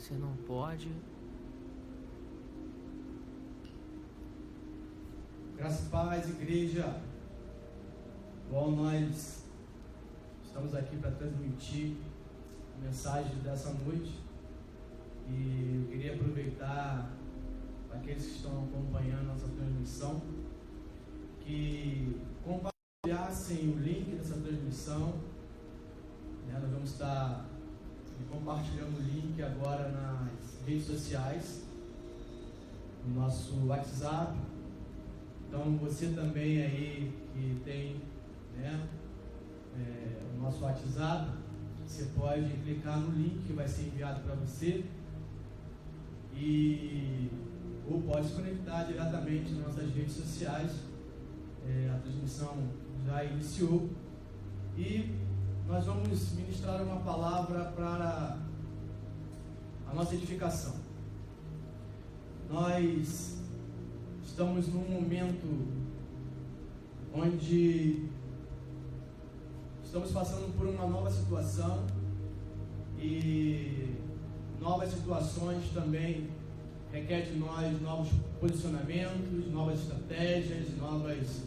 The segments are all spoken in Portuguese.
Você não pode. Graças e paz, igreja. Bom, nós estamos aqui para transmitir a mensagem dessa noite e eu queria aproveitar para aqueles que estão acompanhando nossa transmissão que compartilhassem o link dessa transmissão. Nós vamos estar compartilhando o link agora nas redes sociais, no nosso WhatsApp. Então você também aí que tem o nosso WhatsApp, você pode clicar no link que vai ser enviado para você ou pode se conectar diretamente nas nossas redes sociais. A transmissão já iniciou e nós vamos ministrar uma palavra para a nossa edificação. Nós estamos num momento onde estamos passando por uma nova situação e novas situações também requer de nós novos posicionamentos, novas estratégias, novas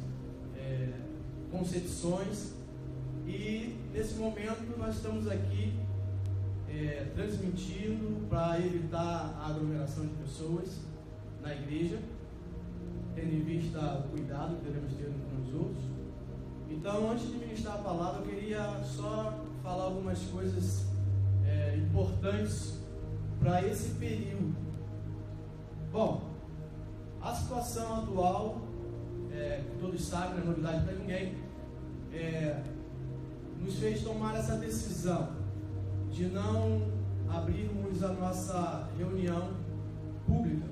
concepções. E nesse momento nós estamos aqui transmitindo para evitar a aglomeração de pessoas na igreja, tendo em vista o cuidado que devemos ter uns com os outros. Então, antes de ministrar a palavra, eu queria só falar algumas coisas importantes para esse período. Bom, a situação atual, que todos sabem, não é novidade para ninguém, nos fez tomar essa decisão de não abrirmos a nossa reunião pública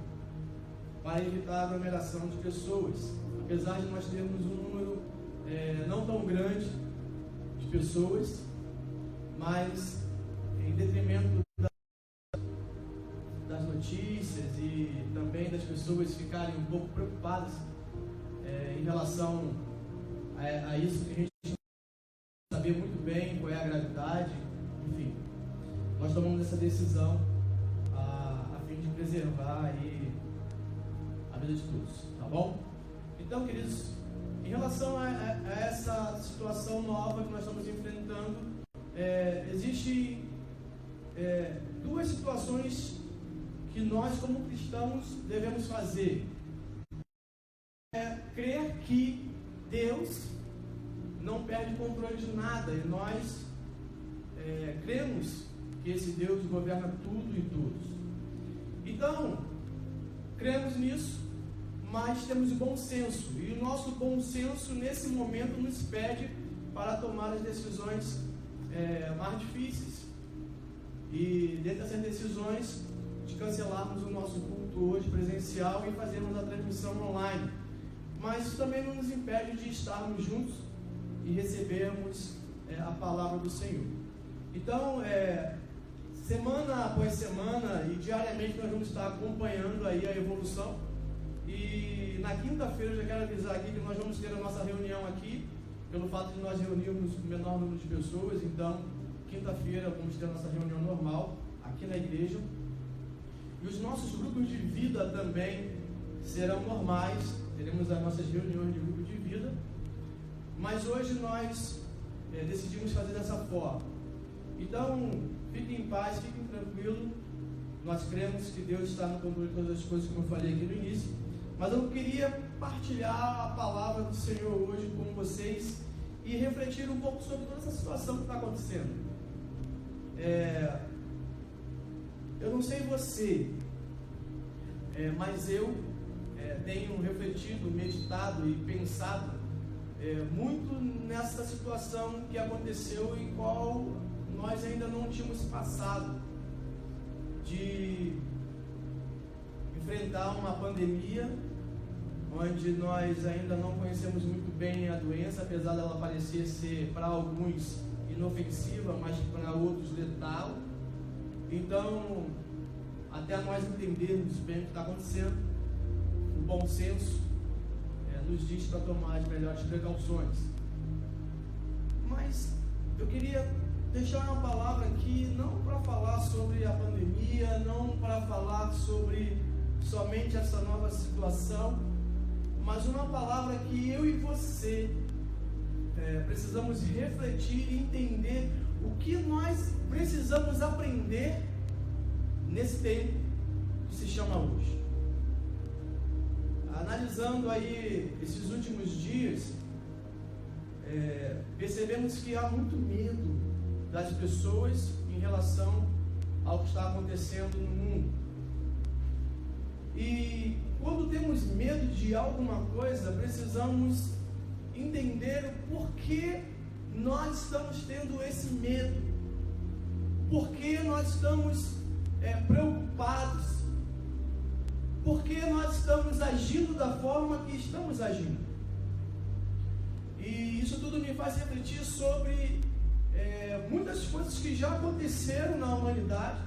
para evitar a aglomeração de pessoas, apesar de nós termos um número não tão grande de pessoas, mas em detrimento das notícias e também das pessoas ficarem um pouco preocupadas em relação a isso, que a gente saber muito bem qual é a gravidade, enfim, nós tomamos essa decisão a fim de preservar aí a vida de todos, tá bom? Então, queridos, em relação a essa situação nova que nós estamos enfrentando, existem duas situações que nós, como cristãos, devemos fazer. Crer que Deus não perde controle de nada, e nós cremos que esse Deus governa tudo e todos. Então, cremos nisso, mas temos o bom senso, e o nosso bom senso nesse momento nos pede para tomar as decisões mais difíceis. E dentro dessas decisões, de cancelarmos o nosso culto hoje presencial e fazermos a transmissão online. Mas isso também não nos impede de estarmos juntos e recebermos a palavra do Senhor. Então, semana após semana e diariamente nós vamos estar acompanhando aí a evolução. E na quinta-feira eu já quero avisar aqui que nós vamos ter a nossa reunião aqui, pelo fato de nós reunirmos o menor número de pessoas. Então, quinta-feira vamos ter a nossa reunião normal aqui na igreja. E os nossos grupos de vida também serão normais, teremos as nossas reuniões de grupo de vida. Mas hoje nós decidimos fazer dessa forma. Então, fiquem em paz, fiquem tranquilos. Nós cremos que Deus está no controle de todas as coisas, como eu falei aqui no início. Mas eu queria partilhar a palavra do Senhor hoje com vocês e refletir um pouco sobre toda essa situação que está acontecendo. Eu não sei você, mas eu tenho refletido, meditado e pensado muito nessa situação que aconteceu e qual nós ainda não tínhamos passado, de enfrentar uma pandemia onde nós ainda não conhecemos muito bem a doença, apesar dela parecer ser para alguns inofensiva, mas para outros letal. Então, até nós entendermos bem o que está acontecendo, o bom senso nos diz para tomar as melhores precauções. Mas eu queria deixar uma palavra aqui, não para falar sobre a pandemia, não para falar sobre somente essa nova situação, mas uma palavra que eu e você precisamos refletir e entender o que nós precisamos aprender nesse tempo que se chama hoje. Analisando aí esses últimos dias, percebemos que há muito medo das pessoas em relação ao que está acontecendo no mundo. E quando temos medo de alguma coisa, precisamos entender o porquê nós estamos tendo esse medo, porquê nós estamos preocupados, porquê nós estamos agindo da forma que estamos agindo. E isso tudo me faz refletir sobre muitas coisas que já aconteceram na humanidade,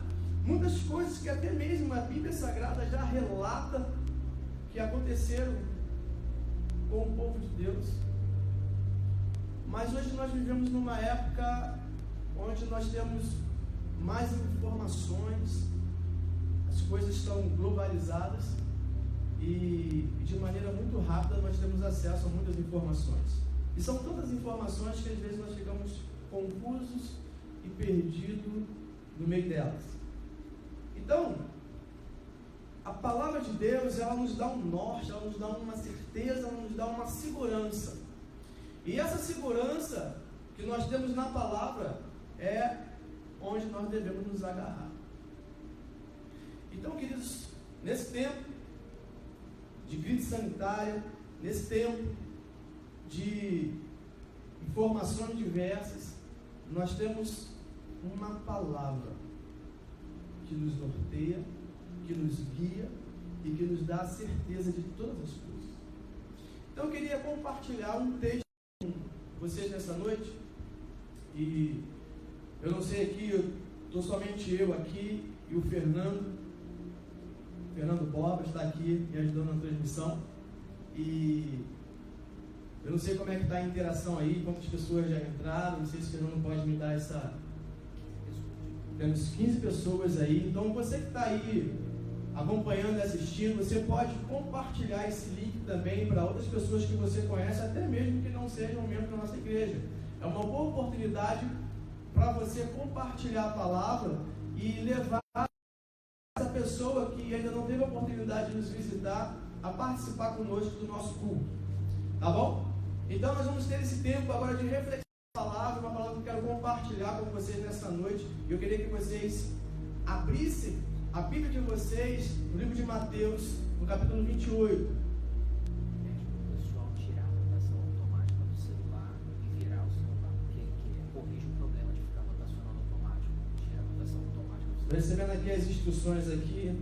muitas coisas que até mesmo a Bíblia Sagrada já relata que aconteceram com o povo de Deus. Mas hoje nós vivemos numa época onde nós temos mais informações, as coisas estão globalizadas e de maneira muito rápida nós temos acesso a muitas informações. E são tantas informações que às vezes nós ficamos confusos e perdidos no meio delas. Então, a palavra de Deus, ela nos dá um norte, ela nos dá uma certeza, ela nos dá uma segurança. E essa segurança que nós temos na palavra é onde nós devemos nos agarrar. Então, queridos, nesse tempo de crise sanitária, nesse tempo de informações diversas, nós temos uma palavra que nos norteia, que nos guia e que nos dá a certeza de todas as coisas. Então eu queria compartilhar um texto com vocês nessa noite. E eu não sei aqui, estou somente eu aqui e o Fernando Boba está aqui me ajudando na transmissão. E eu não sei como é que está a interação aí, quantas pessoas já entraram, não sei se o Fernando pode me dar essa... Temos 15 pessoas aí, então você que está aí acompanhando e assistindo, você pode compartilhar esse link também para outras pessoas que você conhece, até mesmo que não sejam membros da nossa igreja. É uma boa oportunidade para você compartilhar a palavra e levar essa pessoa que ainda não teve a oportunidade de nos visitar a participar conosco do nosso culto. Tá bom? Então nós vamos ter esse tempo agora de reflexão da palavra, uma palavra que eu quero compartilhar com vocês nessa noite. Eu queria que vocês abrissem a Bíblia de vocês no livro de Mateus, no capítulo 28. O pessoal tirar a rotação automática do celular e virar o celular, porque corrige o problema de ficar rotacionando automático. Tira a rotação automática do celular. Estou recebendo aqui as instruções aqui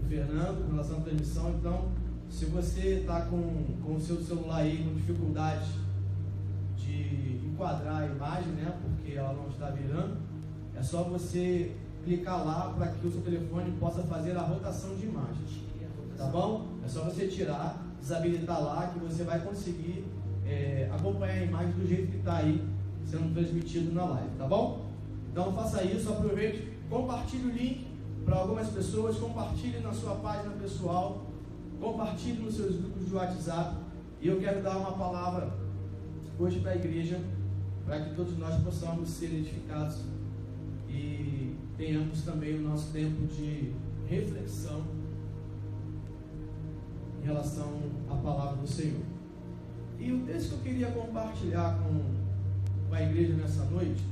do Fernando com relação à transmissão. Então, se você está com o seu celular aí com dificuldade de enquadrar a imagem, né, porque ela não está virando, é só você clicar lá para que o seu telefone possa fazer a rotação de imagem. Tá bom? É só você tirar, desabilitar lá que você vai conseguir acompanhar a imagem do jeito que está aí sendo transmitido na live, tá bom? Então faça isso, aproveite, compartilhe o link para algumas pessoas, compartilhe na sua página pessoal, compartilhe nos seus grupos de WhatsApp. E eu quero dar uma palavra hoje para a igreja, para que todos nós possamos ser edificados e tenhamos também o nosso tempo de reflexão em relação à palavra do Senhor. E o texto que eu queria compartilhar com a igreja nessa noite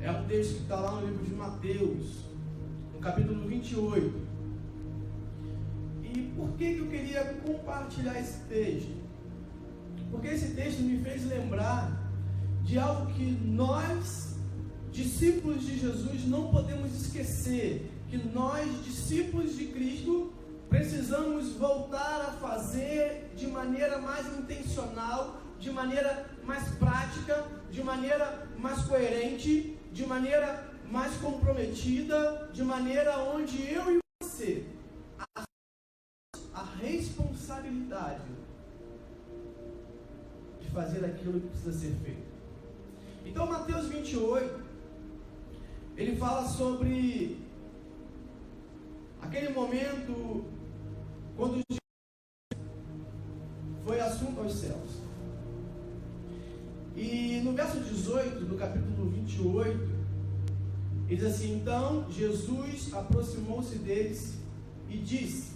é um texto que está lá no livro de Mateus, no capítulo 28. E por que eu queria compartilhar esse texto? Porque esse texto me fez lembrar de algo que nós, discípulos de Jesus, não podemos esquecer, que nós, discípulos de Cristo, precisamos voltar a fazer de maneira mais intencional, de maneira mais prática, de maneira mais coerente, de maneira mais comprometida, de maneira onde eu e você a responsabilidade de fazer aquilo que precisa ser feito. Então, Mateus 28, ele fala sobre aquele momento quando Jesus foi assunto aos céus. E no verso 18 do capítulo 28, ele diz assim: então Jesus aproximou-se deles e disse: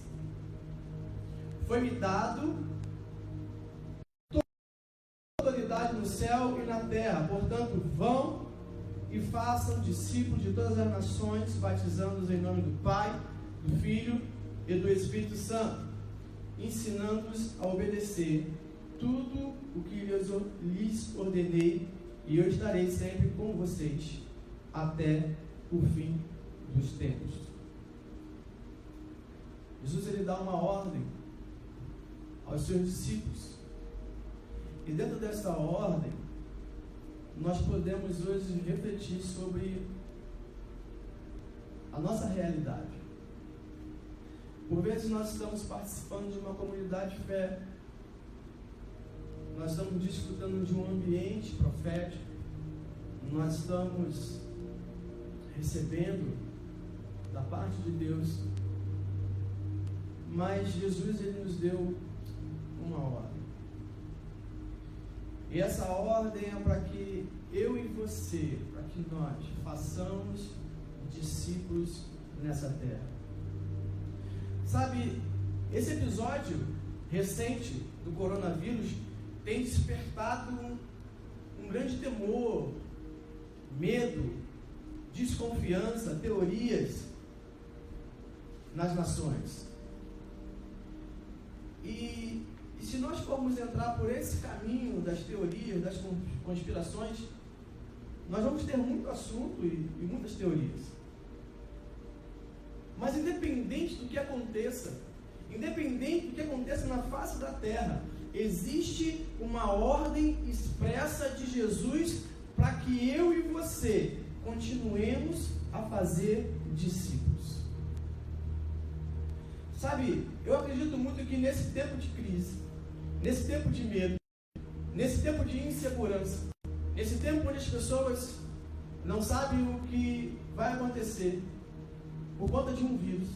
foi-me dado toda a autoridade no céu e na terra, portanto vão e façam discípulos de todas as nações, batizando-os em nome do Pai, do Filho e do Espírito Santo, ensinando-os a obedecer tudo o que lhes ordenei, e eu estarei sempre com vocês até o fim dos tempos. Jesus, ele dá uma ordem aos seus discípulos, e dentro dessa ordem nós podemos hoje refletir sobre a nossa realidade. Por vezes nós estamos participando de uma comunidade de fé, nós estamos desfrutando de um ambiente profético, nós estamos recebendo da parte de Deus, mas Jesus, ele nos deu uma ordem. E essa ordem é para que eu e você, para que nós façamos discípulos nessa terra. Sabe, esse episódio recente do coronavírus tem despertado um grande temor, medo, desconfiança, teorias nas nações. E se nós formos entrar por esse caminho das teorias, das conspirações, nós vamos ter muito assunto e muitas teorias. Mas independente do que aconteça na face da terra, existe uma ordem expressa de Jesus para que eu e você continuemos a fazer discípulos. Sabe, eu acredito muito que nesse tempo de crise, nesse tempo de medo, nesse tempo de insegurança, nesse tempo onde as pessoas não sabem o que vai acontecer por conta de um vírus,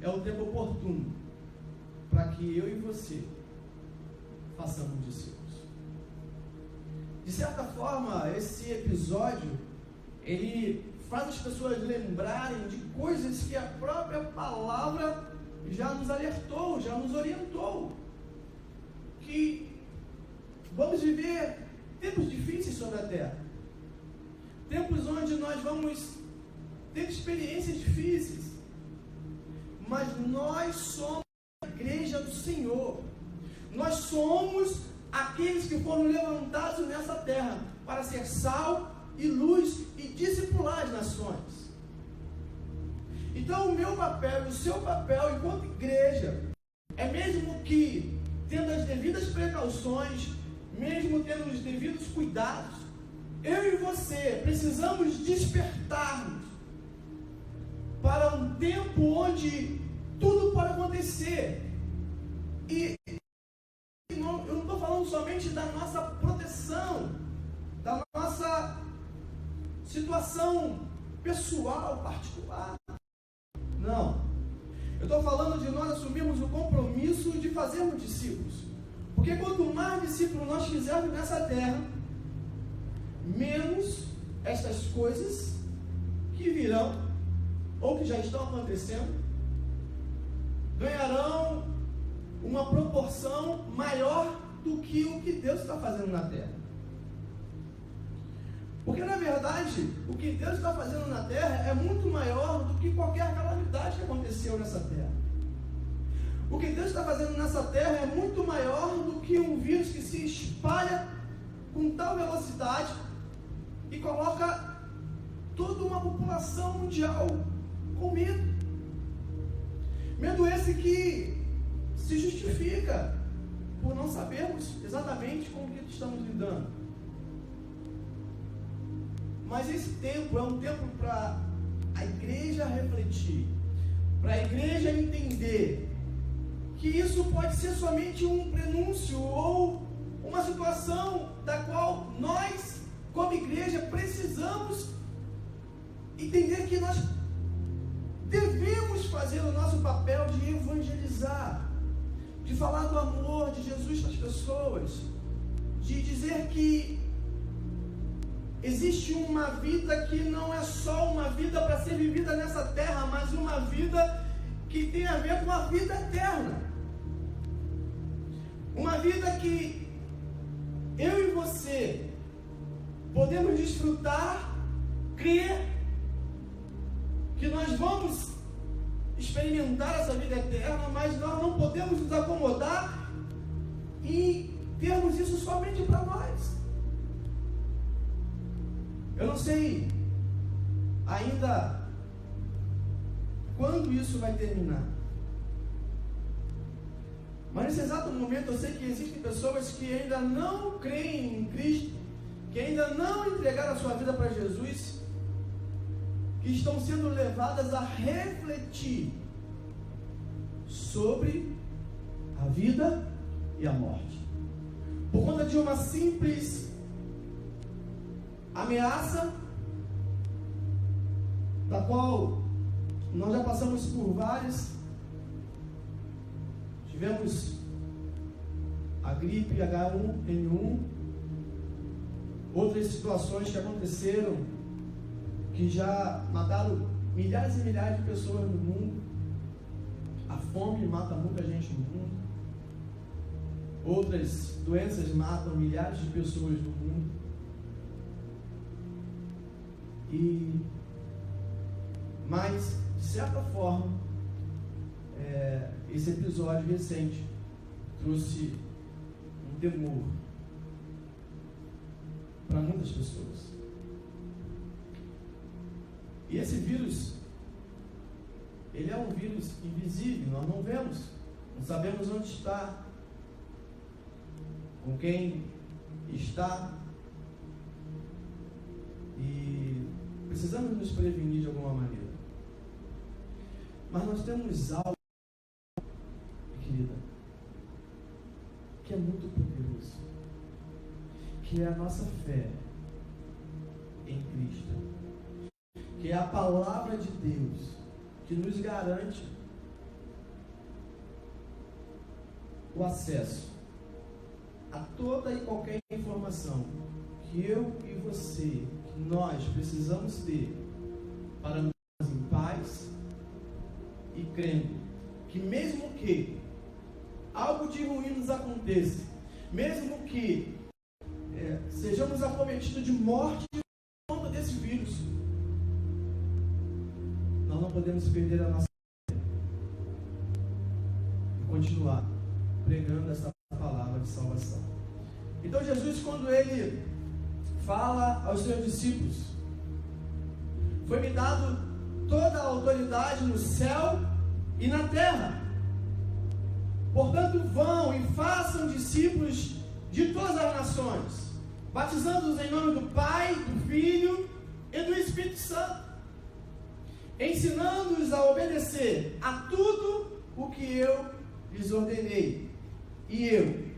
é o tempo oportuno para que eu e você façamos discípulos. De certa forma, esse episódio, ele faz as pessoas lembrarem de coisas que a própria palavra já nos alertou, já nos orientou, que vamos viver tempos difíceis sobre a terra, tempos onde nós vamos ter experiências difíceis, mas nós somos a igreja do Senhor, nós somos aqueles que foram levantados nessa terra para ser sal e luz e discipular as nações. Então o meu papel e o seu papel enquanto igreja é, mesmo que tendo as devidas precauções, mesmo tendo os devidos cuidados, eu e você precisamos despertar-nos para um tempo onde tudo pode acontecer. E eu não estou falando somente da nossa proteção, da nossa situação pessoal, particular. Não. Eu estou falando de nós assumirmos o compromisso de fazermos discípulos. Porque quanto mais discípulos nós fizermos nessa terra, menos estas coisas que virão, ou que já estão acontecendo, ganharão uma proporção maior do que o que Deus está fazendo na terra. Porque na verdade, o que Deus está fazendo na terra é muito maior do que qualquer calamidade que aconteceu nessa terra. O que Deus está fazendo nessa terra é muito maior do que um vírus que se espalha com tal velocidade e coloca toda uma população mundial com medo. Medo esse que se justifica por não sabermos exatamente com o que estamos lidando. Mas esse tempo é um tempo para a igreja refletir, para a igreja entender que isso pode ser somente um prenúncio ou uma situação da qual nós como igreja, precisamos entender que nós devemos fazer o nosso papel de evangelizar, de falar do amor de Jesus para as pessoas, de dizer que existe uma vida que não é só uma vida para ser vivida nessa terra, mas uma vida que tem a ver com a vida eterna. Uma vida que eu e você podemos desfrutar, crer que nós vamos experimentar essa vida eterna, mas nós não podemos nos acomodar e termos isso somente para nós. Eu não sei ainda quando isso vai terminar, mas nesse exato momento eu sei que existem pessoas que ainda não creem em Cristo, que ainda não entregaram a sua vida para Jesus, que estão sendo levadas a refletir sobre a vida e a morte, por conta de uma simples ameaça, da qual nós já passamos por várias. Tivemos a gripe H1N1, outras situações que aconteceram, que já mataram milhares e milhares de pessoas no mundo. A fome mata muita gente no mundo. Outras doenças matam milhares de pessoas no mundo. Mas, de certa forma, esse episódio recente trouxe um temor para muitas pessoas. E esse vírus, ele é um vírus invisível, nós não vemos, não sabemos onde está, com quem está, e precisamos nos prevenir de alguma maneira. Mas nós temos algo, querida, que é muito poderoso, que é a nossa fé em Cristo, que é a palavra de Deus, que nos garante o acesso a toda e qualquer informação que eu e você, que nós precisamos ter para andarmos em paz e crendo que mesmo que algo de ruim nos aconteça, mesmo que sejamos acometidos de morte por conta desse vírus, nós não podemos perder a nossa fé e continuar pregando essa palavra de salvação. Então Jesus, quando ele fala aos seus discípulos, foi-me dado toda a autoridade no céu e na terra. Portanto, vão e façam discípulos de todas as nações, batizando-os em nome do Pai, do Filho e do Espírito Santo, ensinando-os a obedecer a tudo o que eu lhes ordenei. E eu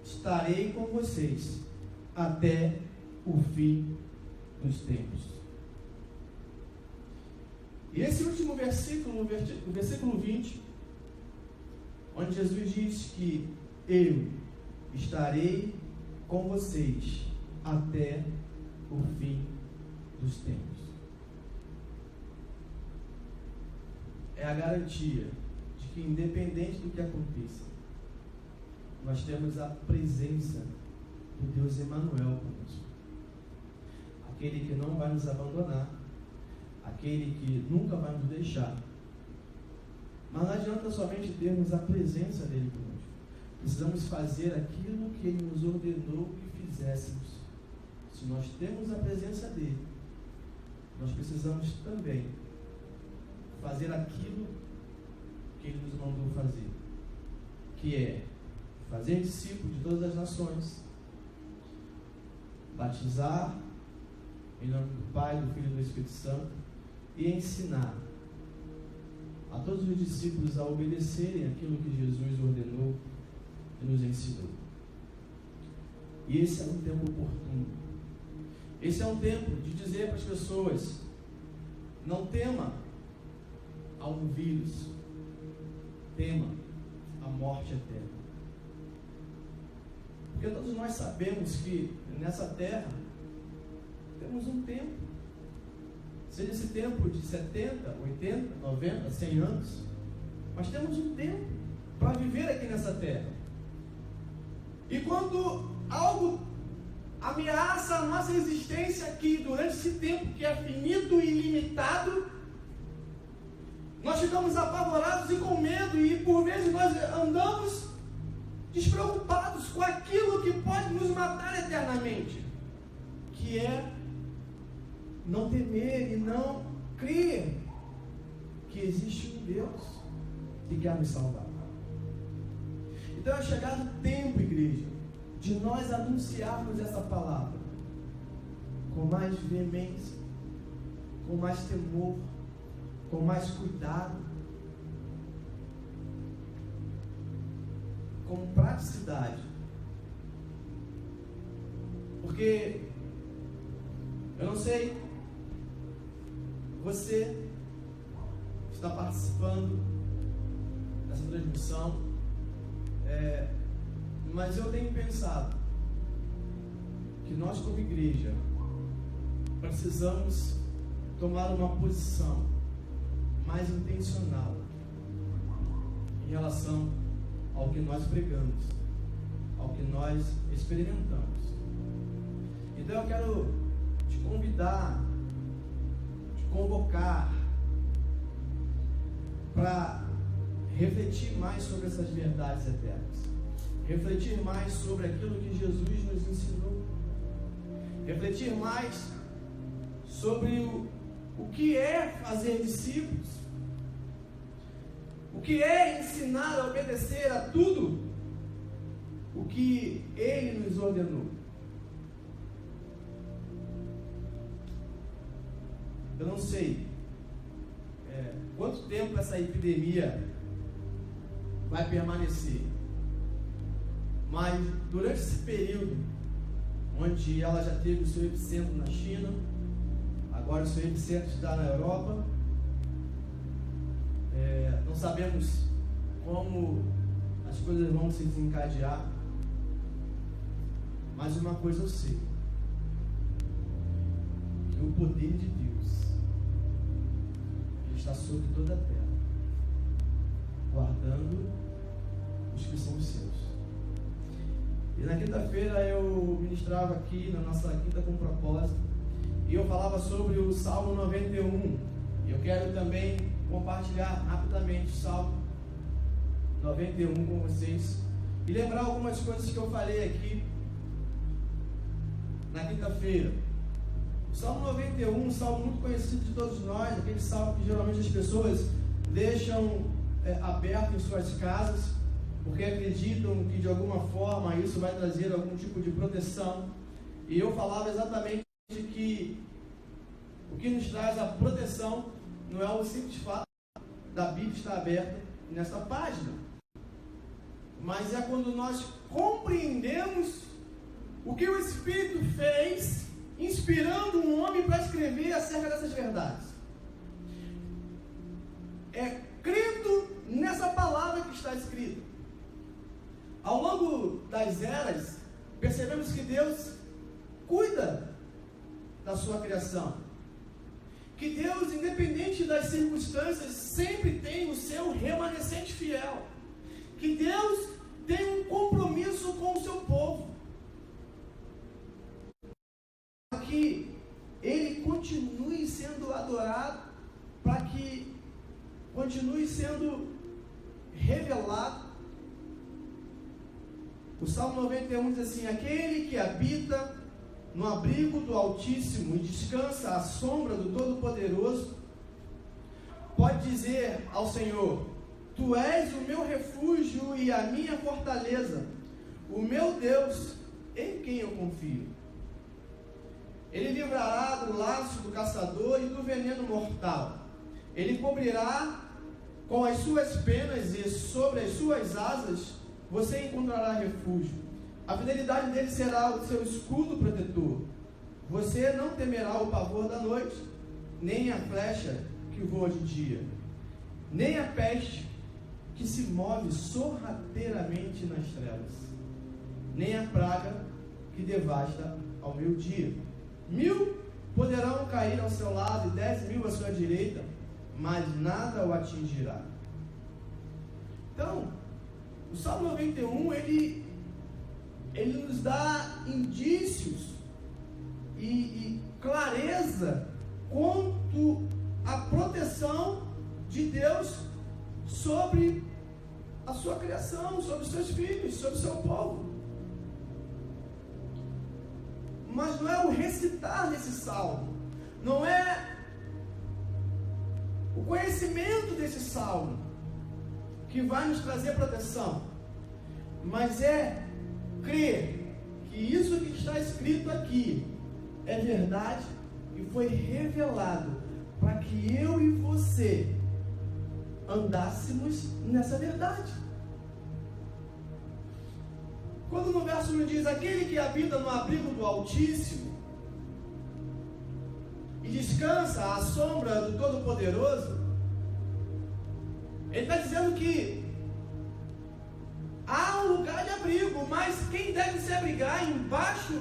estarei com vocês até o fim dos tempos. E esse último versículo, o versículo 20, onde Jesus diz que eu estarei com vocês até o fim dos tempos, é a garantia de que, independente do que aconteça, nós temos a presença do Deus Emmanuel conosco, aquele que não vai nos abandonar, aquele que nunca vai nos deixar. Mas não adianta somente termos a presença dele conosco, precisamos fazer aquilo que ele nos ordenou que fizéssemos. Se nós temos a presença dele, nós precisamos também fazer aquilo que ele nos mandou fazer, que é fazer discípulos de todas as nações, batizar em nome do Pai, do Filho e do Espírito Santo, e ensinar a todos os discípulos a obedecerem aquilo que Jesus ordenou e nos ensinou. E esse é um tempo oportuno. Esse é um tempo de dizer para as pessoas: não tema a um vírus, tema a morte eterna. Porque todos nós sabemos que nessa terra temos um tempo, seja esse tempo de 70, 80, 90, 100 anos, mas temos um tempo para viver aqui nessa terra. E quando algo ameaça a nossa existência aqui durante esse tempo que é finito e ilimitado, nós ficamos apavorados e com medo, e por vezes nós andamos despreocupados com aquilo que pode nos matar eternamente, que é não temer e não crer que existe um Deus que quer nos salvar. Então é chegado o tempo, igreja, de nós anunciarmos essa palavra com mais veemência, com mais temor, com mais cuidado, com praticidade. Porque eu não sei, você está participando dessa transmissão, mas eu tenho pensado que nós como igreja precisamos tomar uma posição mais intencional em relação ao que nós pregamos, ao que nós experimentamos. Então eu quero te convidar, te convocar para refletir mais sobre essas verdades eternas, refletir mais sobre aquilo que Jesus nos ensinou, refletir mais sobre o que é fazer discípulos, o que é ensinar a obedecer a tudo o que Ele nos ordenou. Eu não sei quanto tempo essa epidemia vai permanecer, mas durante esse período, onde ela já teve o seu epicentro na China, agora o seu epicentro está na Europa, não sabemos como as coisas vão se desencadear, mas uma coisa eu sei, que o poder de Deus, ele está sobre toda a terra, guardando os que são os seus. E na quinta-feira eu ministrava aqui na nossa Quinta com Propósito, e eu falava sobre o Salmo 91, e eu quero também compartilhar rapidamente o Salmo 91 com vocês, e lembrar algumas coisas que eu falei aqui na quinta-feira. O Salmo 91, um salmo muito conhecido de todos nós, aquele salmo que geralmente as pessoas deixam aberto em suas casas, porque acreditam que de alguma forma isso vai trazer algum tipo de proteção. E eu falava exatamente que o que nos traz a proteção não é o simples fato da Bíblia estar aberta nesta página, mas é quando nós compreendemos o que o Espírito fez, inspirando um homem para escrever acerca dessas verdades. É crendo nessa palavra que está escrita. Ao longo das eras, percebemos que Deus cuida da sua criação, que Deus, independente das circunstâncias, sempre tem o seu remanescente fiel, que Deus tem um compromisso com o seu povo, para que Ele continue sendo adorado, para que continue sendo revelado. O Salmo 91 diz assim: aquele que habita no abrigo do Altíssimo e descansa à sombra do Todo-Poderoso, pode dizer ao Senhor: Tu és o meu refúgio e a minha fortaleza, o meu Deus, em quem eu confio. Ele livrará do laço do caçador e do veneno mortal. Ele cobrirá com as suas penas e sobre as suas asas você encontrará refúgio. A fidelidade dele será o seu escudo protetor. Você não temerá o pavor da noite, nem a flecha que voa de dia, nem a peste que se move sorrateiramente nas trevas, nem a praga que devasta ao meio-dia. 1000 poderão cair ao seu lado e 10.000 à sua direita, mas nada o atingirá. Então, o Salmo 91, ele nos dá indícios e clareza quanto à proteção de Deus sobre a sua criação, sobre os seus filhos, sobre o seu povo. Mas não é o recitar desse salmo, não é o conhecimento desse salmo que vai nos trazer proteção, mas é crer que isso que está escrito aqui é verdade e foi revelado para que eu e você andássemos nessa verdade. Quando no verso 1 diz: aquele que habita no abrigo do Altíssimo e descansa à sombra do Todo-Poderoso, ele está dizendo que há um lugar de abrigo, mas quem deve se abrigar embaixo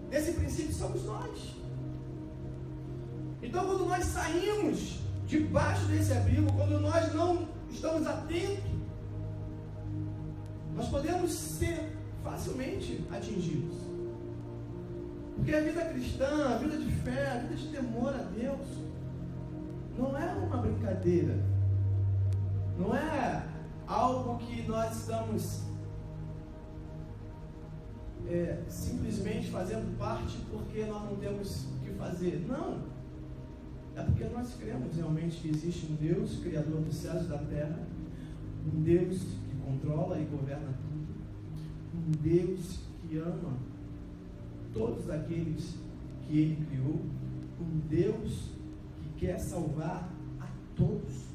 desse princípio somos nós. Então, quando nós saímos debaixo desse abrigo, quando nós não estamos atentos, nós podemos ser facilmente atingidos. Porque a vida cristã, a vida de fé, a vida de temor a Deus não é uma brincadeira, não é algo que nós estamos simplesmente fazendo parte porque nós não temos o que fazer. Não, é porque nós cremos realmente que existe um Deus, Criador dos céus e da terra, um Deus que controla e governa tudo, um Deus que ama todos aqueles que Ele criou, um Deus que quer salvar a todos.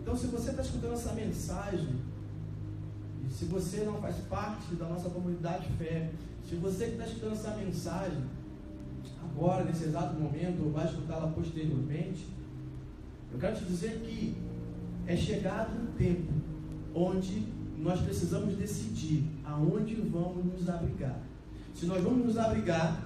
Então, se você está escutando essa mensagem, e se você não faz parte da nossa comunidade de fé, se você que está escutando essa mensagem agora, nesse exato momento, ou vai escutá-la posteriormente, eu quero te dizer que é chegado um tempo onde nós precisamos decidir aonde vamos nos abrigar. Se nós vamos nos abrigar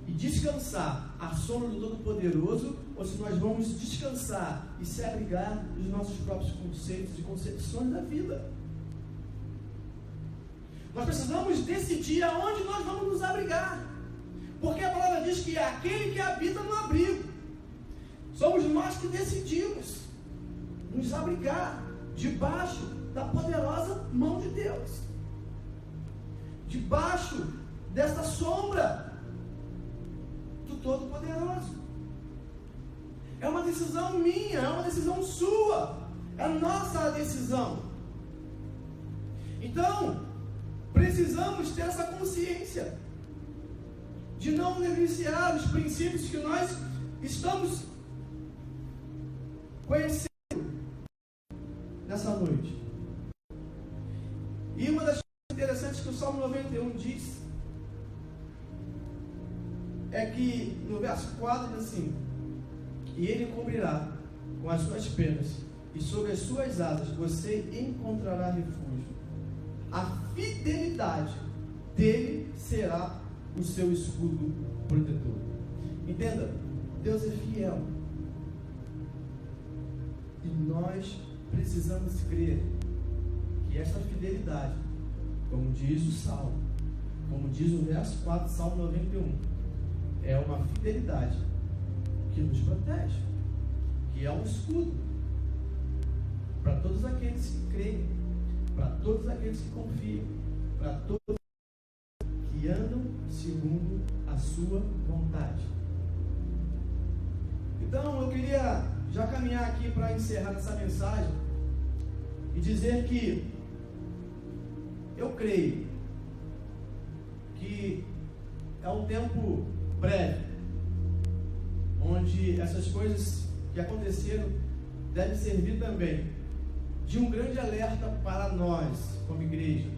e descansar à sombra do Todo-Poderoso, ou se nós vamos descansar e se abrigar dos nossos próprios conceitos e concepções da vida. Nós precisamos decidir aonde nós vamos nos abrigar, porque a palavra diz que é aquele que habita no abrigo. Somos nós que decidimos nos abrigar debaixo da poderosa mão de Deus, debaixo dessa sombra do Todo-Poderoso. É uma decisão minha, é uma decisão sua, é nossa decisão. Então, precisamos ter essa consciência de não negligenciar os princípios que nós estamos conhecendo nessa noite. E uma das coisas interessantes que o Salmo 91 diz é que no verso 4 diz assim: e Ele cobrirá com as suas penas, e sobre as suas asas você encontrará refúgio. A fidelidade dele será o seu escudo protetor. Entenda, Deus é fiel. E nós precisamos crer que essa fidelidade, como diz o Salmo, como diz o verso 4 do Salmo 91, é uma fidelidade que nos protege, que é um escudo para todos aqueles que creem, para todos aqueles que confiam, para todos que andam segundo a sua vontade. Então eu queria já caminhar aqui para encerrar essa mensagem e dizer que eu creio que é um tempo breve onde essas coisas que aconteceram devem servir também de um grande alerta para nós como igreja.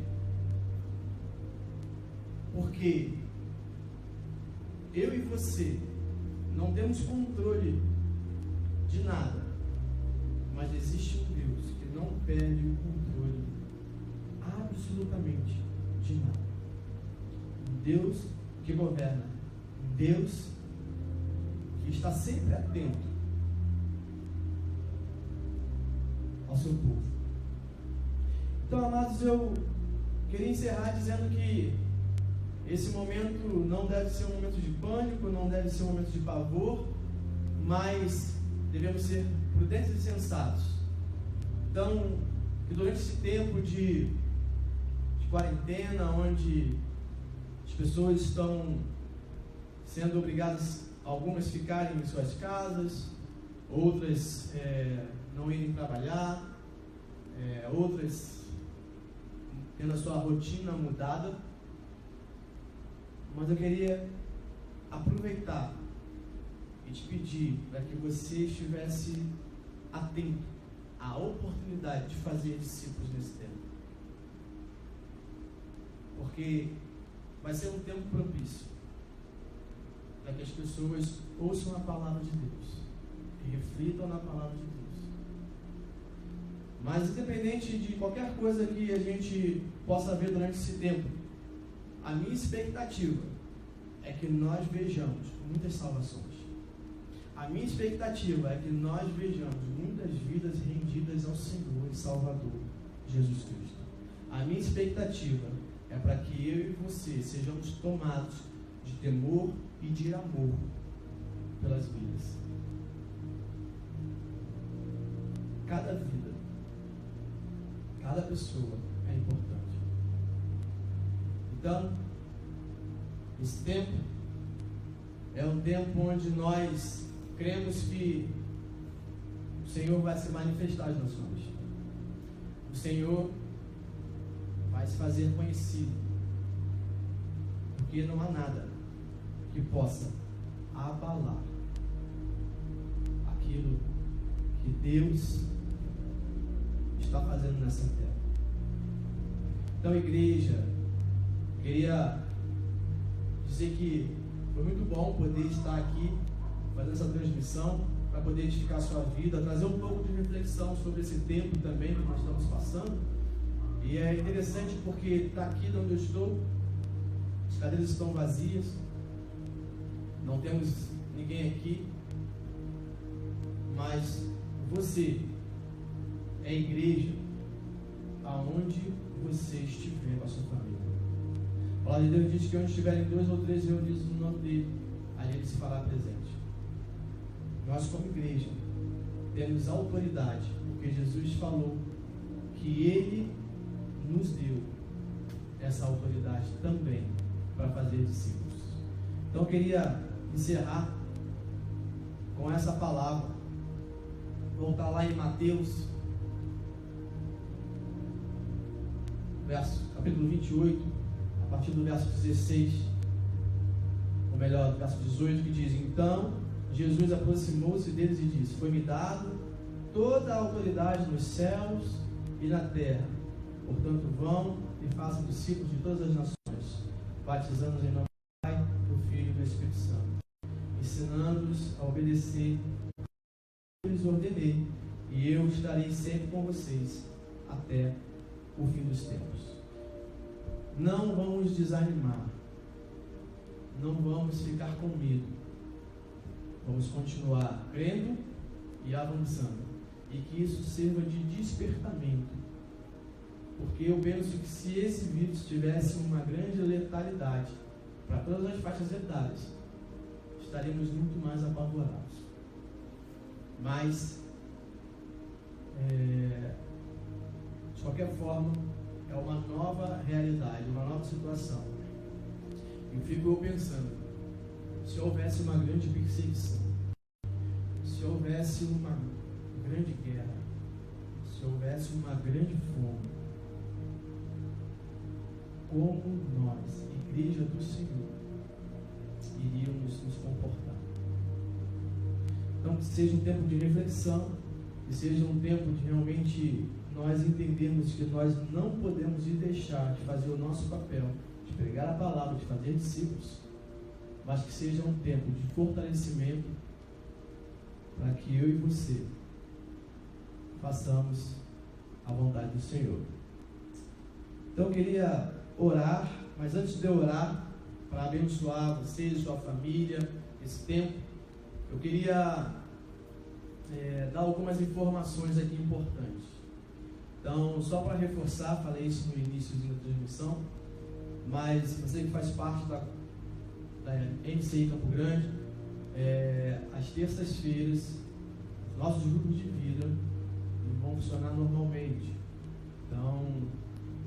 Porque eu e você não temos controle de nada, mas existe um Deus que não perde o controle absolutamente de nada. Um Deus que governa, um Deus que está sempre atento ao seu povo. Então, amados, eu queria encerrar dizendo que esse momento não deve ser um momento de pânico, não deve ser um momento de pavor, mas devemos ser prudentes e sensatos. Então, que durante esse tempo de quarentena, onde as pessoas estão sendo obrigadas, algumas ficarem em suas casas, outras não irem trabalhar, outras tendo a sua rotina mudada, mas eu queria aproveitar e te pedir para que você estivesse atento à oportunidade de fazer discípulos nesse tempo, porque vai ser um tempo propício para que as pessoas ouçam a palavra de Deus e reflitam na palavra de Deus. Mas independente de qualquer coisa que a gente possa ver durante esse tempo, a minha expectativa é que nós vejamos muitas salvações. A minha expectativa é que nós vejamos muitas vidas rendidas ao Senhor e Salvador Jesus Cristo. A minha expectativa é para que eu e você sejamos tomados de temor e de amor pelas vidas. Cada vida, cada pessoa é importante. Então, esse tempo é um tempo onde nós cremos que o Senhor vai se manifestar às nações. O Senhor vai se fazer conhecido, porque não há nada que possa abalar aquilo que Deus está fazendo nessa terra. Então, igreja, queria dizer que foi muito bom poder estar aqui fazendo essa transmissão para poder edificar a sua vida, trazer um pouco de reflexão sobre esse tempo também que nós estamos passando. E é interessante porque está aqui onde eu estou, as cadeiras estão vazias, não temos ninguém aqui, mas você é igreja aonde você estiver com a sua família. A palavra de Deus diz que onde estiverem 2 ou 3 reunidos no nome dele, ali ele se fará presente. Nós, como igreja, temos autoridade, porque Jesus falou que ele nos deu essa autoridade também para fazer discípulos. Então eu queria encerrar com essa palavra, voltar lá em Mateus, capítulo 28, a partir do verso 16, ou melhor, do verso 18, que diz: Então Jesus aproximou-se deles e disse: Foi-me dado toda a autoridade nos céus e na terra. Portanto, vão e façam discípulos de todas as nações, batizando-os em nome do Pai, do Filho e do Espírito Santo, ensinando-os a obedecer o que eu lhes ordenei, e eu estarei sempre com vocês até o fim dos tempos. Não vamos desanimar, não vamos ficar com medo, vamos continuar crendo e avançando, e que isso sirva de despertamento, porque eu penso que se esse vírus tivesse uma grande letalidade para todas as faixas etárias, estaremos muito mais apavorados. Mas de qualquer forma, é uma nova realidade, uma nova situação. E fico eu pensando, se houvesse uma grande perseguição, se houvesse uma grande guerra, se houvesse uma grande fome, como nós, igreja do Senhor, iríamos nos comportar? Então, que seja um tempo de reflexão, que seja um tempo de realmente nós entendermos que nós não podemos deixar de fazer o nosso papel de pregar a palavra, de fazer discípulos, mas que seja um tempo de fortalecimento para que eu e você façamos a vontade do Senhor. Então eu queria orar, mas antes de eu orar, para abençoar você e sua família, esse tempo, eu queria dar algumas informações aqui importantes. Então, só para reforçar, falei isso no início da transmissão, mas você que faz parte da MCI Campo Grande, às terças-feiras, nossos grupos de vida vão funcionar normalmente. Então,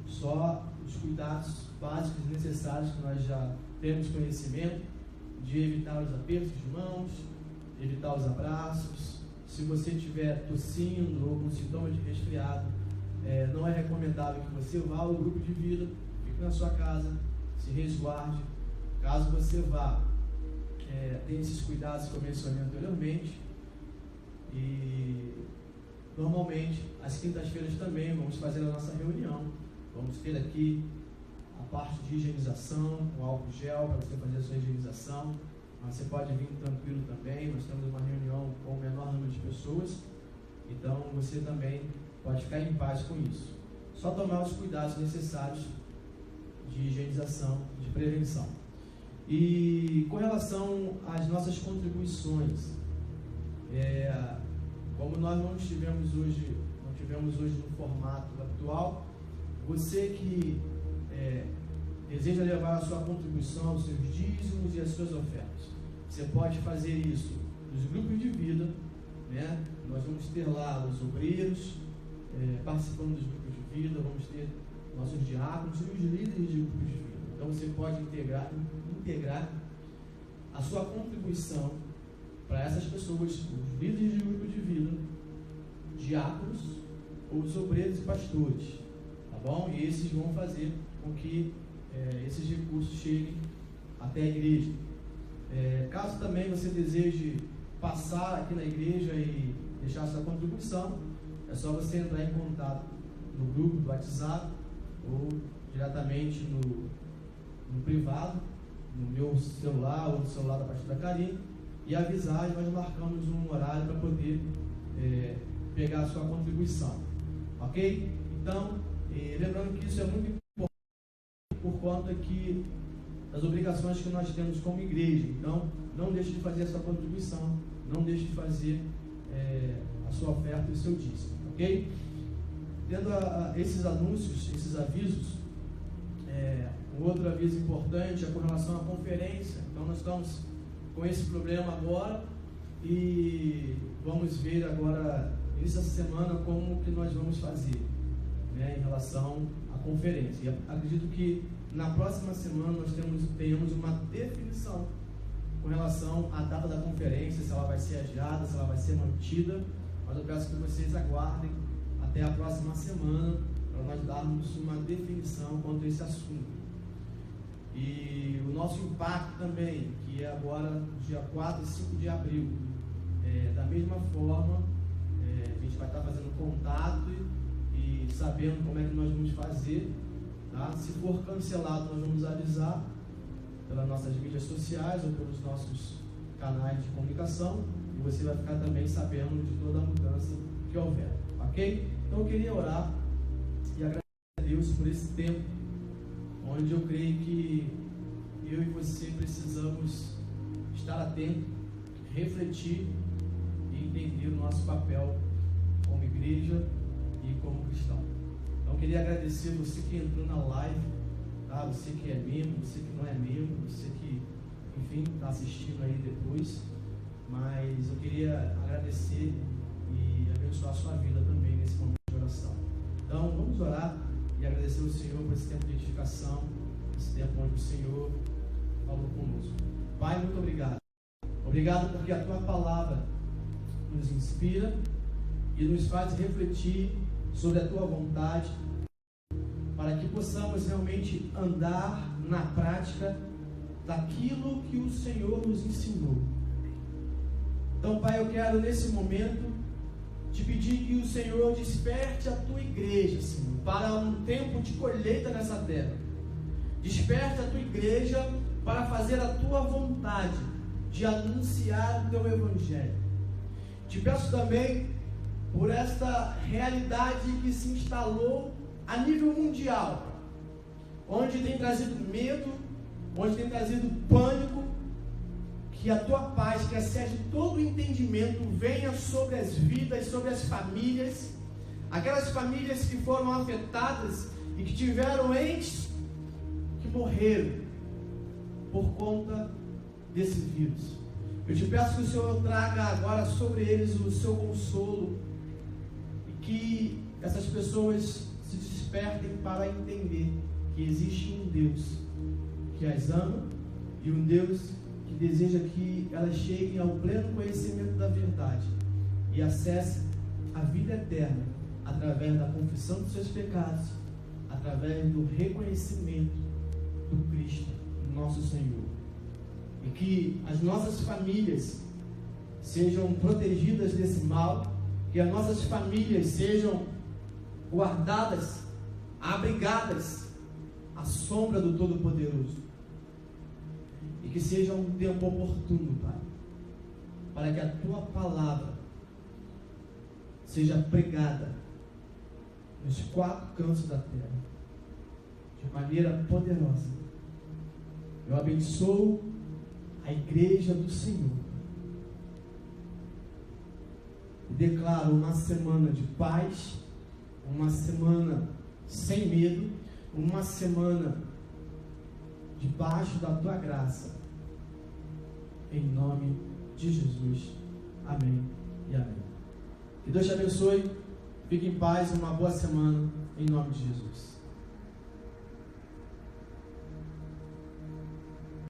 só os cuidados básicos e necessários que nós já temos conhecimento, de evitar os apertos de mãos, evitar os abraços. Se você estiver tossindo ou com sintomas de resfriado, não é recomendável que você vá ao grupo de vida, fique na sua casa, se resguarde. Caso você vá, tenha esses cuidados que eu mencionei anteriormente. E normalmente, às quintas-feiras também, vamos fazer a nossa reunião. Vamos ter aqui a parte de higienização, o álcool gel para você fazer a sua higienização. Mas você pode vir tranquilo também. Nós temos uma reunião com o menor número de pessoas, então você também pode ficar em paz com isso. Só tomar os cuidados necessários de higienização, de prevenção. E com relação às nossas contribuições, como nós não tivemos hoje no formato atual, você que deseja levar a sua contribuição, os seus dízimos e as suas ofertas, você pode fazer isso nos grupos de vida, né? Nós vamos ter lá os obreiros participando dos grupos de vida, vamos ter nossos diáconos e os líderes de grupos de vida. Então você pode integrar a sua contribuição para essas pessoas, os líderes de grupo de vida, diáconos ou os obreiros e pastores, tá bom? E esses vão fazer com que esses recursos cheguem até a igreja. Caso também você deseje passar aqui na igreja e deixar a sua contribuição, é só você entrar em contato no grupo do WhatsApp ou diretamente no privado, no meu celular ou no celular da pastora Karine, e avisar, e nós marcamos um horário para poder pegar a sua contribuição, ok? Então, lembrando que isso é muito importante por conta das obrigações que nós temos como igreja. Então, não deixe de fazer a sua contribuição, não deixe de fazer a sua oferta e o seu dízimo, ok? Tendo esses anúncios, esses avisos, um outro aviso importante é com relação à conferência. Então, nós estamos com esse problema agora e vamos ver agora, início dessa semana, como que nós vamos fazer, né, em relação à conferência. E acredito que na próxima semana nós tenhamos uma definição com relação à data da conferência, se ela vai ser adiada, se ela vai ser mantida, mas eu peço que vocês aguardem até a próxima semana para nós darmos uma definição quanto a esse assunto. E o nosso impacto também, que é agora dia 4 e 5 de abril, da mesma forma, a gente vai estar fazendo contato e sabendo como é que nós vamos fazer, tá? Se for cancelado, nós vamos avisar pelas nossas mídias sociais ou pelos nossos canais de comunicação, e você vai ficar também sabendo de toda a mudança que houver, ok? Então eu queria orar e agradecer a Deus por esse tempo, onde eu creio que eu e você precisamos estar atento, refletir e entender o nosso papel como igreja e como cristão. Então eu queria agradecer você que entrou na live, tá? Você que é membro, você que não é membro, você que, enfim, está assistindo aí depois, mas eu queria agradecer e abençoar a sua vida também nesse momento de oração. Então vamos orar e agradecer ao Senhor por esse tempo de edificação, esse tempo onde o Senhor falou conosco. Pai, muito obrigado. Obrigado porque a Tua palavra nos inspira e nos faz refletir sobre a Tua vontade, para que possamos realmente andar na prática daquilo que o Senhor nos ensinou. Então, Pai, eu quero nesse momento te pedir que o Senhor desperte a Tua igreja, Senhor, para um tempo de colheita nessa terra. Desperta a tua igreja para fazer a tua vontade, de anunciar o teu evangelho. Te peço também por esta realidade que se instalou a nível mundial, onde tem trazido medo, onde tem trazido pânico, que a tua paz, que excede todo o entendimento, venha sobre as vidas, sobre as famílias, aquelas famílias que foram afetadas e que tiveram entes que morreram por conta desse vírus. Eu te peço que o Senhor traga agora sobre eles o seu consolo e que essas pessoas se despertem para entender que existe um Deus que as ama e um Deus que deseja que elas cheguem ao pleno conhecimento da verdade e acessem a vida eterna através da confissão dos seus pecados, através do reconhecimento do Cristo, nosso Senhor. E que as nossas famílias sejam protegidas desse mal, que as nossas famílias sejam guardadas, abrigadas à sombra do Todo-Poderoso. E que seja um tempo oportuno, Pai, para que a Tua palavra seja pregada nos 4 cantos da terra, de maneira poderosa. Eu abençoo a igreja do Senhor e declaro uma semana de paz, uma semana sem medo, uma semana debaixo da Tua graça, em nome de Jesus. Amém e amém. Que Deus te abençoe, fique em paz, uma boa semana, em nome de Jesus.